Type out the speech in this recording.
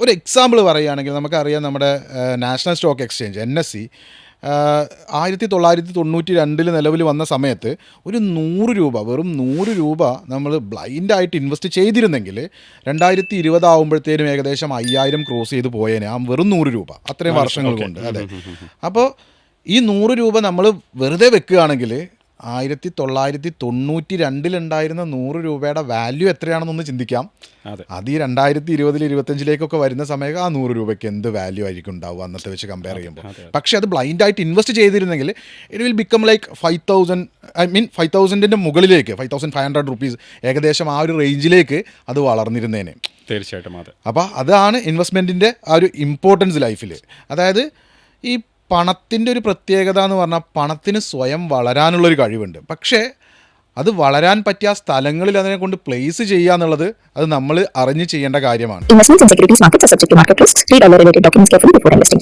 ഒരു എക്സാമ്പിൾ പറയുകയാണെങ്കിൽ നമുക്കറിയാം നമ്മുടെ നാഷണൽ സ്റ്റോക്ക് എക്സ്ചേഞ്ച് NSE 1992 നിലവിൽ വന്ന സമയത്ത് ഒരു 100 രൂപ, വെറും 100 രൂപ നമ്മൾ ബ്ലൈൻഡായിട്ട് ഇൻവെസ്റ്റ് ചെയ്തിരുന്നെങ്കിൽ 2020 ആകുമ്പോഴത്തേനും ഏകദേശം 5000 ക്രോസ് ചെയ്ത് പോയേനെ, ആ വെറും 100 രൂപ, അത്രയും വർഷങ്ങൾ കൊണ്ട്. അതെ. അപ്പോൾ ഈ 100 രൂപ നമ്മൾ വെറുതെ വെക്കുകയാണെങ്കിൽ 1992 ഉണ്ടായിരുന്ന 100 രൂപയുടെ വാല്യൂ എത്രയാണെന്നൊന്ന് ചിന്തിക്കാം. അത് ഈ 2020 25 വരുന്ന സമയത്ത് ആ 100 രൂപയ്ക്ക് എന്ത് വാല്യൂ ആയിരിക്കും ഉണ്ടാവുക അന്നത്തെ വെച്ച് കമ്പയർ ചെയ്യുമ്പോൾ. പക്ഷേ അത് ബ്ലൈൻഡായിട്ട് ഇൻവെസ്റ്റ് ചെയ്തിരുന്നെങ്കിൽ ഇറ്റ് വിൽ ബിക്കം ലൈക്ക് 5,000 മുകളിലേക്ക്, 5,500 റുപ്പീസ് ഏകദേശം ആ ഒരു റേഞ്ചിലേക്ക് അത് വളർന്നിരുന്നേനെ. തീർച്ചയായിട്ടും. അപ്പോൾ അതാണ് ഇൻവെസ്റ്റ്മെൻറ്റിൻ്റെ ആ ഒരു ഇമ്പോർട്ടൻസ് ലൈഫിൽ. അതായത് ഈ പണത്തിൻ്റെ ഒരു പ്രത്യേകത എന്ന് പറഞ്ഞാൽ പണത്തിന് സ്വയം വളരാനുള്ളൊരു കഴിവുണ്ട്. പക്ഷേ അത് വളരാൻ പറ്റിയ സ്ഥലങ്ങളിൽ അതിനെ കൊണ്ട് പ്ലേസ് ചെയ്യുക എന്നുള്ളത് അത് നമ്മൾ അറിഞ്ഞ് ചെയ്യേണ്ട കാര്യമാണ്. Investments in securities markets are subject to market risks. Read all the related documents carefully before investing.